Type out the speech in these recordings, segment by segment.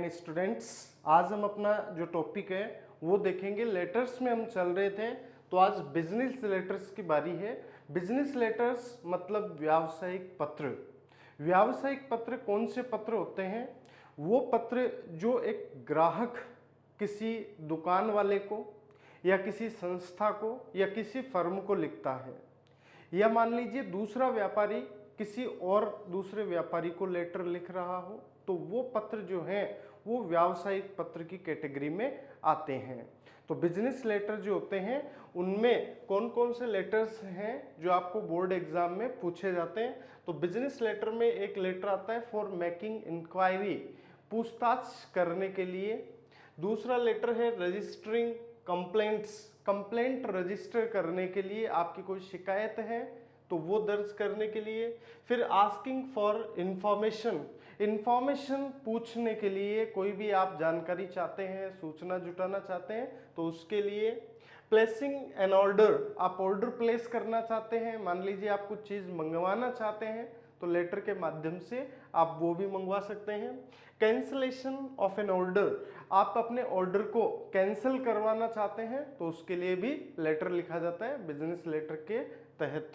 Morning students. आज हम अपना जो टॉपिक है वो देखेंगे। लेटर्स में हम चल रहे थे तो आज बिजनेस लेटर्स की बारी है। बिजनेस लेटर्स मतलब व्यावसायिक पत्र। व्यावसायिक पत्र कौन से पत्र होते हैं? वो पत्र जो एक ग्राहक किसी दुकान वाले को या किसी संस्था को या किसी फर्म को लिखता है, या मान लीजिए दूसरा व्यापारी किसी और दूसरे व्यापारी को लेटर लिख रहा हो, तो वो पत्र जो हैं वो व्यावसायिक पत्र की कैटेगरी में आते हैं। तो बिजनेस लेटर जो होते हैं उनमें कौन कौन से लेटर्स हैं जो आपको बोर्ड एग्जाम में पूछे जाते हैं? तो बिजनेस लेटर में एक लेटर आता है फॉर मेकिंग इंक्वायरी, पूछताछ करने के लिए। दूसरा लेटर है रजिस्टरिंग कंप्लेंट्स, कंप्लेंट रजिस्टर करने के लिए, आपकी कोई शिकायत है तो वो दर्ज करने के लिए। फिर आस्किंग फॉर इंफॉर्मेशन, इंफॉर्मेशन पूछने के लिए, कोई भी आप जानकारी चाहते हैं, सूचना जुटाना चाहते हैं तो उसके लिए। प्लेसिंग एन ऑर्डर, आप ऑर्डर प्लेस करना चाहते हैं, मान लीजिए आप कुछ चीज़ मंगवाना चाहते हैं तो लेटर के माध्यम से आप वो भी मंगवा सकते हैं। कैंसलेशन ऑफ एन ऑर्डर, आप अपने ऑर्डर को कैंसिल करवाना चाहते हैं तो उसके लिए भी लेटर लिखा जाता है बिजनेस लेटर के तहत।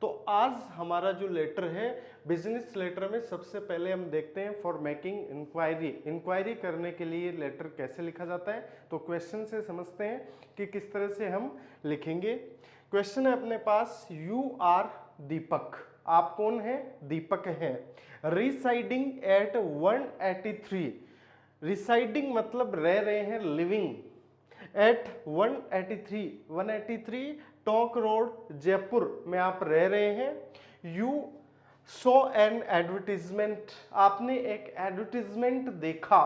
तो आज हमारा जो लेटर है बिजनेस लेटर में सबसे पहले हम देखते हैं फॉर मेकिंग इंक्वायरी, इंक्वायरी करने के लिए लेटर कैसे लिखा जाता है। तो क्वेश्चन से समझते हैं कि किस तरह से हम लिखेंगे। क्वेश्चन है अपने पास, यू आर दीपक, आप कौन है? दीपक हैं। रिसाइडिंग एट 183, रिसाइडिंग मतलब रह रहे हैं, living at 183 Tonk road Jaipur में आप रह रहे हैं। यू सो एन एडवर्टीजमेंट, आपने एक एडवर्टीजमेंट देखा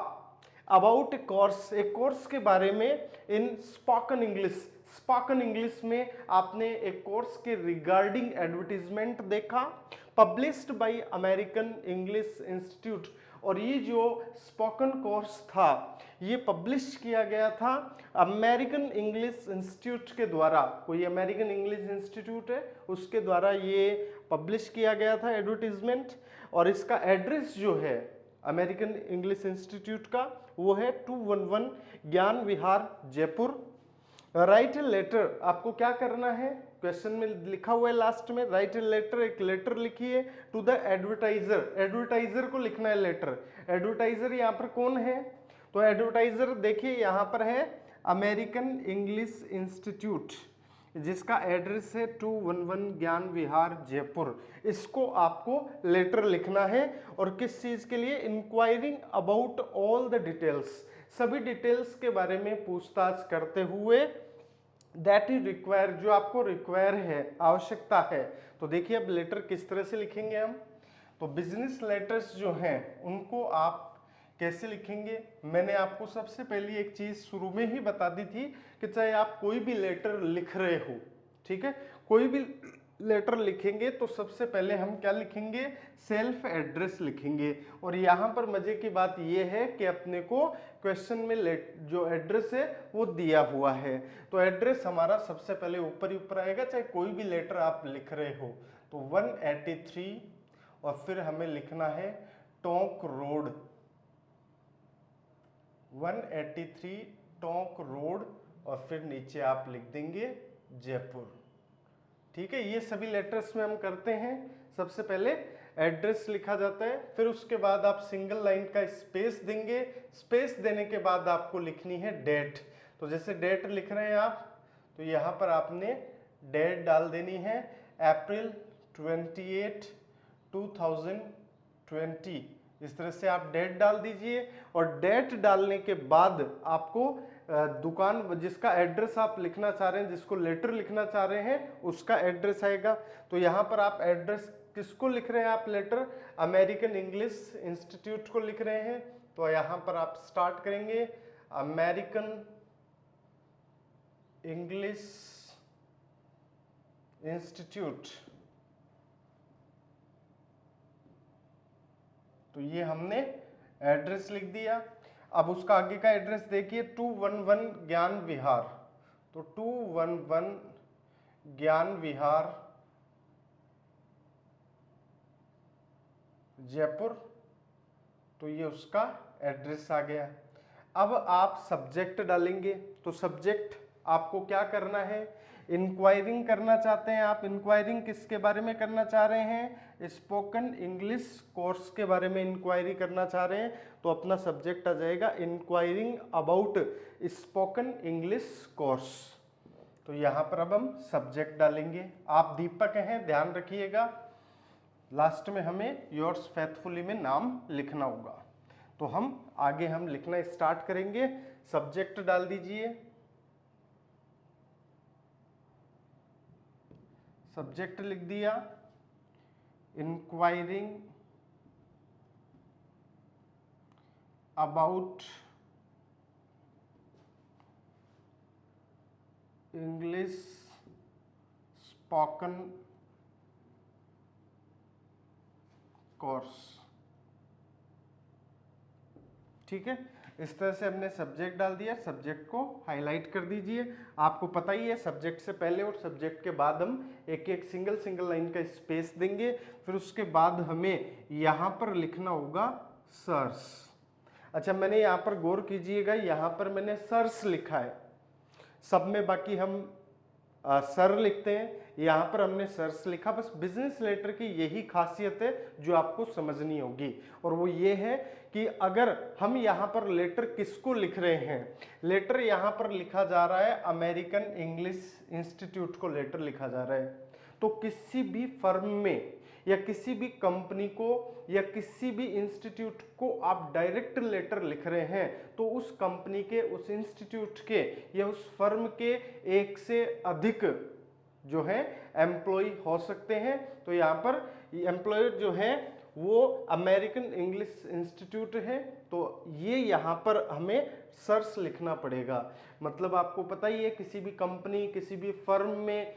अबाउट ए कोर्स, एक कोर्स के बारे में, इन स्पोकन इंग्लिश, स्पोकन इंग्लिश में आपने एक कोर्स के रिगार्डिंग एडवर्टीजमेंट देखा, published by American English institute. और ये जो स्पोकन कोर्स था ये पब्लिश किया गया था अमेरिकन इंग्लिश इंस्टीट्यूट के द्वारा, कोई अमेरिकन इंग्लिश इंस्टीट्यूट है उसके द्वारा ये पब्लिश किया गया था एडवर्टीजमेंट। और इसका एड्रेस जो है अमेरिकन इंग्लिश इंस्टीट्यूट का वो है 211 ज्ञान विहार जयपुर। राइट ए लेटर, आपको क्या करना है, क्वेश्चन में लिखा हुआ है लास्ट में, राइट ए लेटर, एक लेटर लिखिए टू द एडवर्टाइजर, एडवर्टाइजर को लिखना है लेटर। एडवर्टाइजर यहाँ पर कौन है? तो एडवर्टाइजर देखिए यहाँ पर है अमेरिकन इंग्लिश इंस्टीट्यूट, जिसका एड्रेस है 211 ज्ञान विहार जयपुर। इसको आपको लेटर लिखना है और किस चीज के लिए? Enquiring about all the details, सभी डिटेल्स के बारे में पूछताछ करते हुए, दैट इज रिक्वायर, जो आपको रिक्वायर है, आवश्यकता है। तो देखिए अब लेटर किस तरह से लिखेंगे हम। तो बिजनेस लेटर्स जो हैं उनको आप कैसे लिखेंगे, मैंने आपको सबसे पहली एक चीज शुरू में ही बता दी थी कि चाहे आप कोई भी लेटर लिख रहे हो, ठीक है, कोई भी लेटर लिखेंगे तो सबसे पहले हम क्या लिखेंगे? सेल्फ एड्रेस लिखेंगे। और यहाँ पर मजे की बात यह है कि अपने को क्वेश्चन में जो एड्रेस है वो दिया हुआ है, तो एड्रेस हमारा सबसे पहले ऊपर ही ऊपर आएगा, चाहे कोई भी लेटर आप लिख रहे हो। तो 183 और फिर हमें लिखना है टोंक रोड, 183 टोंक रोड, और फिर नीचे आप लिख देंगे जयपुर। ठीक है, ये सभी लेटर्स में हम करते हैं। सबसे पहले एड्रेस लिखा जाता है, फिर उसके बाद आप सिंगल लाइन का स्पेस देंगे, स्पेस देने के बाद आपको लिखनी है डेट। तो जैसे डेट लिख रहे हैं आप, तो यहाँ पर आपने डेट डाल देनी है अप्रैल 28, 2020, इस तरह से आप डेट डाल दीजिए। और डेट डालने के बाद आपको दुकान, जिसका एड्रेस आप लिखना चाह रहे हैं, जिसको लेटर लिखना चाह रहे हैं, उसका एड्रेस आएगा। तो यहाँ पर आप एड्रेस किसको लिख रहे हैं? आप लेटर अमेरिकन इंग्लिश इंस्टीट्यूट को लिख रहे हैं, तो यहाँ पर आप स्टार्ट करेंगे अमेरिकन इंग्लिश इंस्टीट्यूट। तो ये हमने एड्रेस लिख दिया। अब उसका आगे का एड्रेस देखिए 211 ज्ञान विहार, तो 211 ज्ञान विहार जयपुर, तो ये उसका एड्रेस आ गया। अब आप सब्जेक्ट डालेंगे, तो सब्जेक्ट आपको क्या करना है, इंक्वायरिंग करना चाहते हैं आप। इंक्वायरिंग किसके बारे में करना चाह रहे हैं, स्पोकन इंग्लिश कोर्स के बारे में इंक्वायरी करना चाह रहे हैं, तो अपना सब्जेक्ट आ जाएगा enquiring about spoken English course. तो यहाँ पर अब हम सब्जेक्ट डालेंगे। आप दीपक हैं, ध्यान रखिएगा, लास्ट में हमें योर्स फेथफुली में नाम लिखना होगा। तो हम आगे लिखना स्टार्ट करेंगे। सब्जेक्ट डाल दीजिए, सब्जेक्ट लिख दिया, enquiring about English spoken course. ठीक है, इस तरह से हमने सब्जेक्ट डाल दिया। सब्जेक्ट को हाईलाइट कर दीजिए। आपको पता ही है सब्जेक्ट से पहले और सब्जेक्ट के बाद हम एक एक सिंगल लाइन का स्पेस देंगे। फिर उसके बाद हमें यहाँ पर लिखना होगा सर्स। अच्छा, मैंने यहाँ पर गौर कीजिएगा, यहाँ पर मैंने सर्स लिखा है, सब में बाकी हम सर लिखते हैं, यहाँ पर हमने सर्स लिखा। बस बिजनेस लेटर की यही खासियत है जो आपको समझनी होगी, और वो ये है कि अगर हम यहाँ पर लेटर किसको लिख रहे हैं, लेटर यहाँ पर लिखा जा रहा है अमेरिकन इंग्लिश इंस्टीट्यूट को लेटर लिखा जा रहा है। तो किसी भी फर्म में या किसी भी कंपनी को या किसी भी इंस्टीट्यूट को आप डायरेक्ट लेटर लिख रहे हैं, तो उस कंपनी के, उस इंस्टीट्यूट के या उस फर्म के एक से अधिक जो है एम्प्लॉय हो सकते हैं। तो यहाँ पर एम्प्लॉय जो है वो अमेरिकन इंग्लिश इंस्टीट्यूट है, तो ये यहाँ पर हमें सर्स लिखना पड़ेगा। मतलब आपको पता ही है, किसी भी कंपनी, किसी भी फर्म में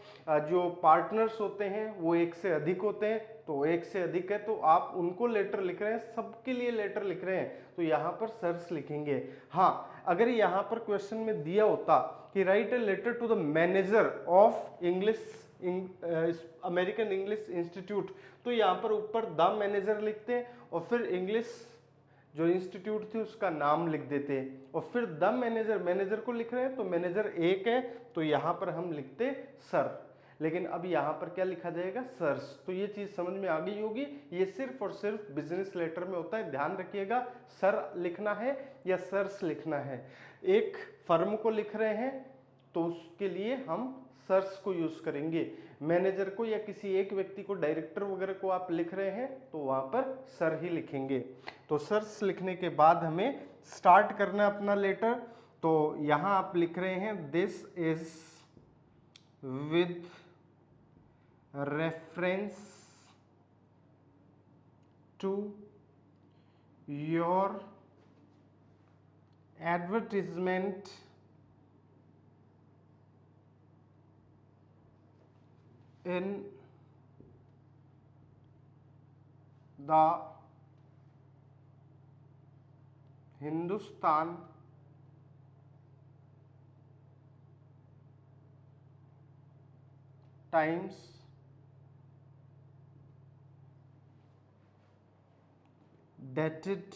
जो पार्टनर्स होते हैं वो एक से अधिक होते हैं, तो एक से अधिक है तो आप उनको लेटर लिख रहे हैं, सबके लिए लेटर लिख रहे हैं, तो यहाँ पर सर्स लिखेंगे। हाँ, अगर यहाँ पर क्वेश्चन में दिया होता कि write a letter to the manager of English American English institute, तो यहाँ पर ऊपर द मैनेजर लिखते हैं और फिर इंग्लिश जो इंस्टीट्यूट थी उसका नाम लिख देते हैं, और फिर द मैनेजर को लिख रहे हैं तो मैनेजर एक है, तो यहाँ पर हम लिखते सर। लेकिन अब यहाँ पर क्या लिखा जाएगा, सर्स। तो ये चीज समझ में आ गई होगी, ये सिर्फ और सिर्फ बिजनेस लेटर में होता है, ध्यान रखिएगा। सर लिखना है या सर्स लिखना है। एक फर्म को लिख रहे हैं तो उसके लिए हम सर्स को यूज करेंगे। मैनेजर को या किसी एक व्यक्ति को, डायरेक्टर वगैरह को आप लिख रहे हैं तो वहां पर सर ही लिखेंगे। तो सर्स लिखने के बाद हमें स्टार्ट करना अपना लेटर। तो यहां आप लिख रहे हैं this is with reference to your advertisement in the Hindustan Times dated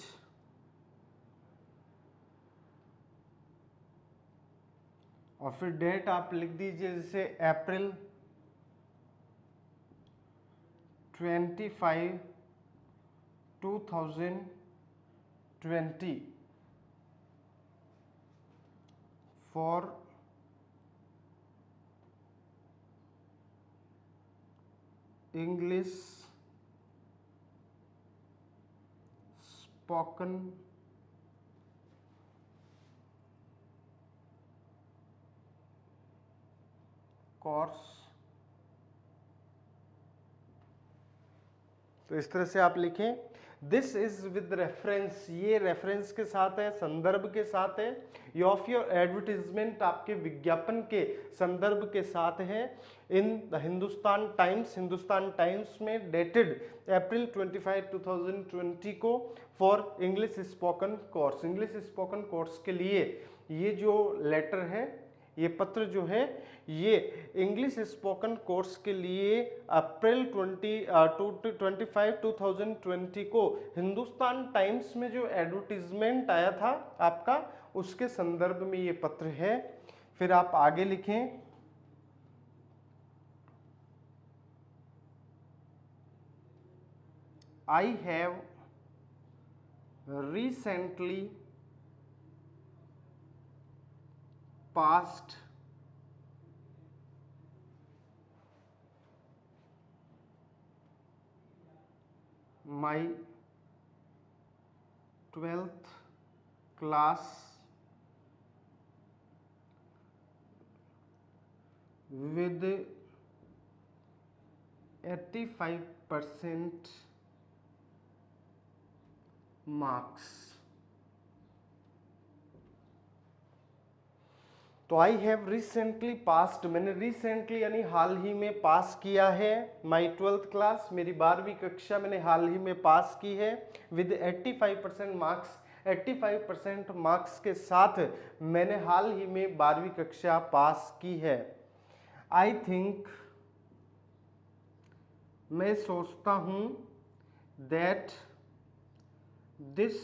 और फिर डेट आप लिख दीजिए जैसे अप्रैल 25, 2020 for English spoken course। तो इस तरह से आप लिखें दिस इज विद रेफरेंस, ये रेफरेंस के साथ है, संदर्भ के साथ है। ऑफ योर एडवर्टीजमेंट, आपके विज्ञापन के संदर्भ के साथ है। इन the Hindustan times, Hindustan times में डेटेड अप्रैल 25, 2020 को for English spoken course, English spoken course के लिए ये जो लेटर है ये पत्र जो है ये इंग्लिश स्पोकन कोर्स के लिए अप्रैल 2020 को हिंदुस्तान टाइम्स में जो एडवर्टीजमेंट आया था आपका, उसके संदर्भ में ये पत्र है। फिर आप आगे लिखें, I have recently passed my 12th class with 85% marks. तो आई हैव रिसेंटली पास्ड, मैंने रिसेंटली यानी हाल ही में पास किया है। माई 12th क्लास, मेरी 12वीं कक्षा मैंने हाल ही में पास की है। विद 85% मार्क्स, 85% मार्क्स के साथ मैंने हाल ही में 12वीं कक्षा पास की है। आई थिंक, मैं सोचता हूँ, that this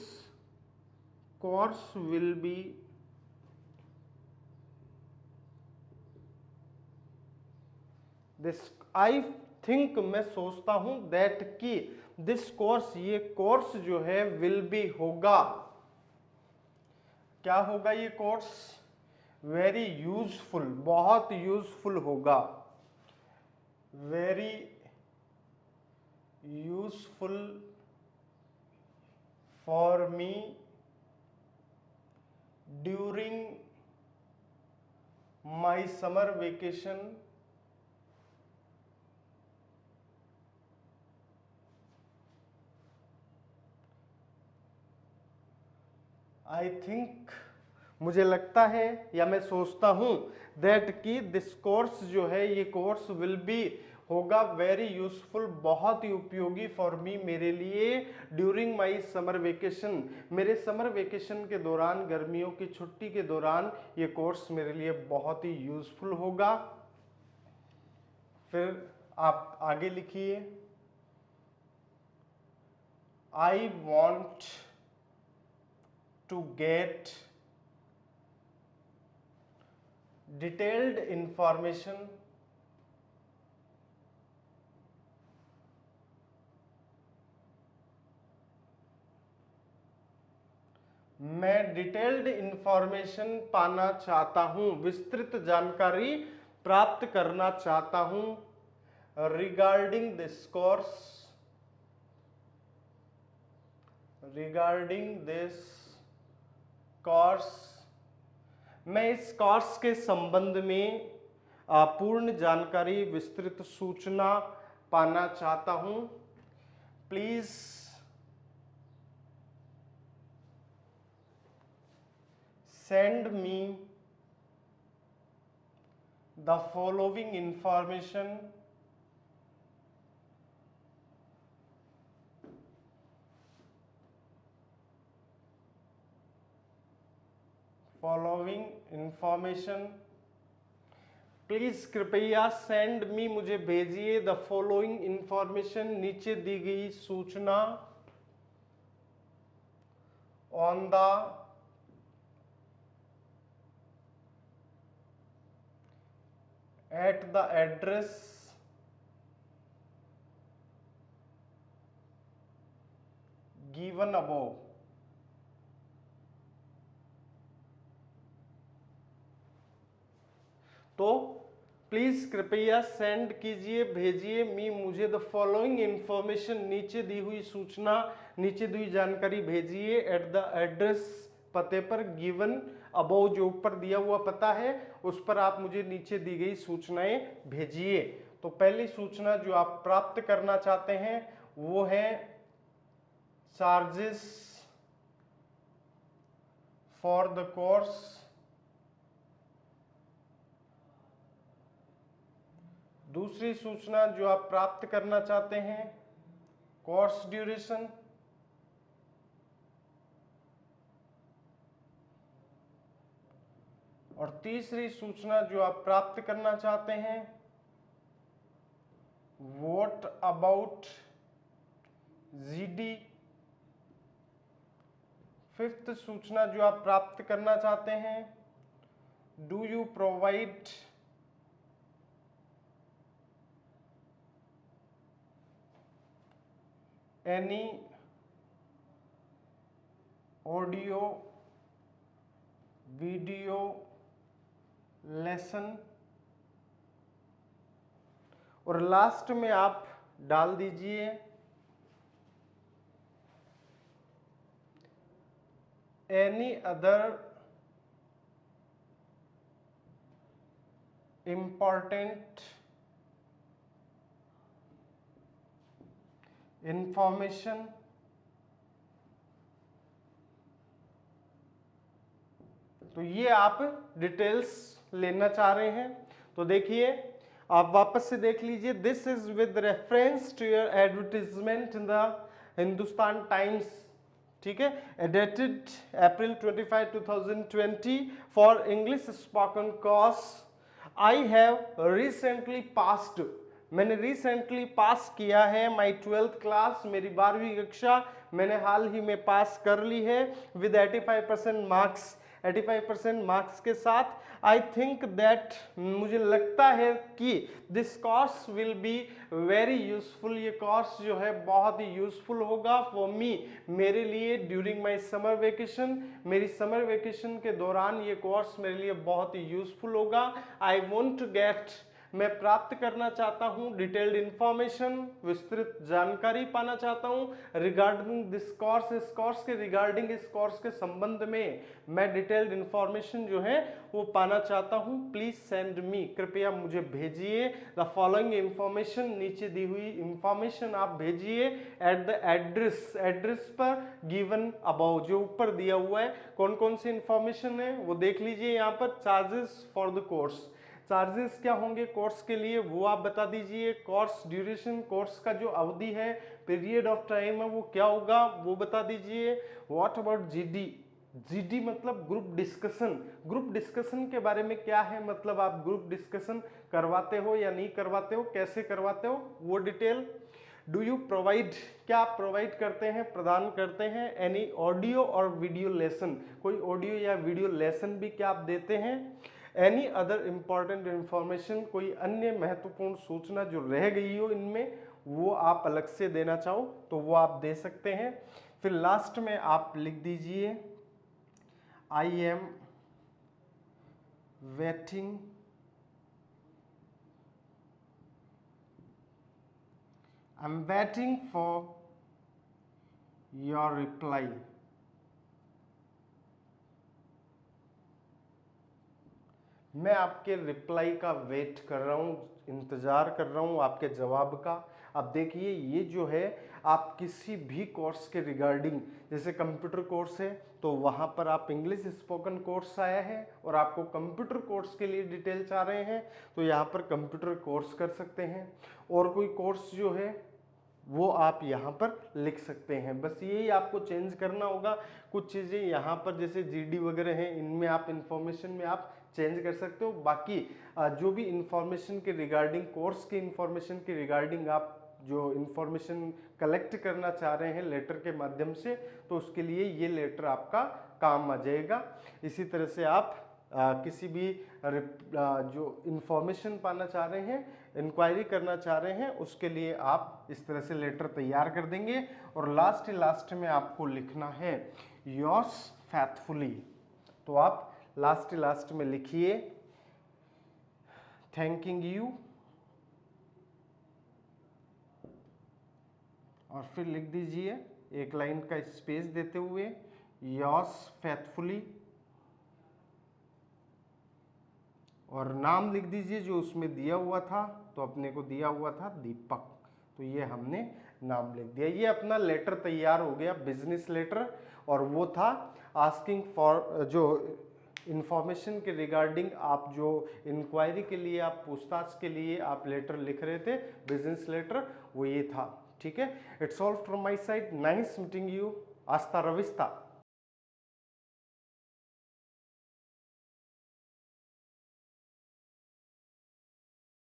course will be I think, मैं सोचता हूं, दैट कि दिस कोर्स, ये कोर्स जो है विल बी होगा, क्या होगा ये कोर्स? वेरी यूजफुल, बहुत यूजफुल होगा। Very useful for me during my summer vacation I think, मुझे लगता है या मैं सोचता हूं, दैट कि दिस कोर्स जो है, ये कोर्स विल बी होगा वेरी यूजफुल, बहुत ही उपयोगी फॉर मी, मेरे लिए, ड्यूरिंग माई समर वेकेशन, मेरे समर वेकेशन के दौरान, गर्मियों की छुट्टी के दौरान ये कोर्स मेरे लिए बहुत ही यूजफुल होगा। फिर आप आगे लिखिए, I want to get detailed information मैं डिटेल्ड इंफॉर्मेशन पाना चाहता हूं, विस्तृत जानकारी प्राप्त करना चाहता हूं, regarding this course, regarding this course, मैं इस कोर्स के संबंध में पूर्ण जानकारी, विस्तृत सूचना पाना चाहता हूं। Please send me the following information please, कृपया, सेंड मी, मुझे भेजिए, द फॉलोइंग इंफॉर्मेशन, नीचे दी गई सूचना, on the at the address given above. तो प्लीज, कृपया सेंड कीजिए, भेजिए, मी, मुझे, द फॉलोइंग इंफॉर्मेशन, नीचे दी हुई सूचना, नीचे दी हुई जानकारी भेजिए, एट द एड्रेस, पते पर, गिवन अबव, जो ऊपर दिया हुआ पता है उस पर आप मुझे नीचे दी गई सूचनाएं भेजिए। तो पहली सूचना जो आप प्राप्त करना चाहते हैं वो है चार्जेस फॉर द कोर्स, दूसरी सूचना जो आप प्राप्त करना चाहते हैं, कोर्स ड्यूरेशन, और तीसरी सूचना जो आप प्राप्त करना चाहते हैं, व्हाट अबाउट जीडी। फिफ्थ सूचना जो आप प्राप्त करना चाहते हैं, do you provide any audio video lesson. और लास्ट में आप डाल दीजिए एनी अदर इम्पॉर्टेंट इंफॉर्मेशन तो ये आप डिटेल्स लेना चाह रहे हैं। तो देखिए आप वापस से देख लीजिए, this is with reference to your advertisement in the Hindustan Times, ठीक है, edited April 25, 2020 for English spoken course. I have recently passed, मैंने रिसेंटली पास किया है माई 12th क्लास, मेरी 12वीं कक्षा मैंने हाल ही में पास कर ली है विद 85% मार्क्स, 85% मार्क्स के साथ। आई थिंक दैट, मुझे लगता है कि this course will be very useful, ये कोर्स जो है बहुत ही यूजफुल होगा फॉर मी, मेरे लिए ड्यूरिंग माई समर वेकेशन, मेरी समर वेकेशन के दौरान ये कोर्स मेरे लिए बहुत ही यूजफुल होगा। आई वॉन्ट टू गेट, मैं प्राप्त करना चाहता हूं डिटेल्ड इंफॉर्मेशन, विस्तृत जानकारी पाना चाहता हूं रिगार्डिंग दिस कोर्स, इस कोर्स के रिगार्डिंग, इस कोर्स के संबंध में मैं डिटेल्ड इंफॉर्मेशन जो है वो पाना चाहता हूं। प्लीज सेंड मी, कृपया मुझे भेजिए द फॉलोइंग इंफॉर्मेशन, नीचे दी हुई इंफॉर्मेशन आप भेजिए एट द एड्रेस, एड्रेस पर गिवन अबव, जो ऊपर दिया हुआ है। कौन कौन सी इंफॉर्मेशन है वो देख लीजिए यहाँ पर। Charges for the course, charges क्या होंगे कोर्स के लिए वो आप बता दीजिए। कोर्स ड्यूरेशन, कोर्स का जो अवधि है, पीरियड ऑफ टाइम है वो क्या होगा वो बता दीजिए। व्हाट अबाउट जीडी, जीडी मतलब ग्रुप डिस्कशन, ग्रुप डिस्कशन के बारे में क्या है, मतलब आप ग्रुप डिस्कशन करवाते हो या नहीं करवाते हो, कैसे करवाते हो वो डिटेल। डू यू प्रोवाइड, क्या आप प्रोवाइड करते हैं, प्रदान करते हैं एनी ऑडियो और वीडियो लेसन, कोई ऑडियो या वीडियो लेसन भी क्या आप देते हैं। एनी अदर इम्पॉर्टेंट इंफॉर्मेशन, कोई अन्य महत्वपूर्ण सूचना जो रह गई हो इनमें वो आप अलग से देना चाहो तो वो आप दे सकते हैं। फिर लास्ट में आप लिख दीजिए I am waiting for your reply. मैं आपके रिप्लाई का वेट कर रहा हूँ, इंतज़ार कर रहा हूँ आपके जवाब का। अब देखिए ये जो है आप किसी भी कोर्स के रिगार्डिंग, जैसे कंप्यूटर कोर्स है तो वहाँ पर आप इंग्लिश स्पोकन कोर्स आया है और आपको कंप्यूटर कोर्स के लिए डिटेल चाह रहे हैं तो यहाँ पर कंप्यूटर कोर्स कर सकते हैं। और कोई कोर्स जो है वो आप यहाँ पर लिख सकते हैं, बस यही आपको चेंज करना होगा। कुछ चीज़ें यहाँ पर जैसे जीडी वगैरह हैं इनमें आप इंफॉर्मेशन में आप चेंज कर सकते हो। बाकी जो भी इंफॉर्मेशन के रिगार्डिंग, कोर्स की इंफॉर्मेशन के रिगार्डिंग आप जो इंफॉर्मेशन कलेक्ट करना चाह रहे हैं लेटर के माध्यम से, तो उसके लिए ये लेटर आपका काम आ जाएगा। इसी तरह से आप किसी भी जो इंफॉर्मेशन पाना चाह रहे हैं, इंक्वायरी करना चाह रहे हैं, उसके लिए आप इस तरह से लेटर तैयार कर देंगे। और लास्ट में आपको लिखना है योर्स फैथफुली, तो आप लास्ट में लिखिए थैंकिंग यू और फिर लिख दीजिए एक लाइन का स्पेस देते हुए योर्स फैथफुली और नाम लिख दीजिए जो उसमें दिया हुआ था, तो अपने को दिया हुआ था दीपक, तो ये हमने नाम लिख दिया। ये अपना लेटर तैयार हो गया, बिजनेस लेटर, और वो था आस्किंग फॉर, जो इंफॉर्मेशन के रिगार्डिंग आप जो इंक्वायरी के लिए, आप पूछताछ के लिए आप लेटर लिख रहे थे, बिजनेस लेटर, वो ये था। ठीक है, it's all from my side, nice meeting you, Aastha रविस्ता।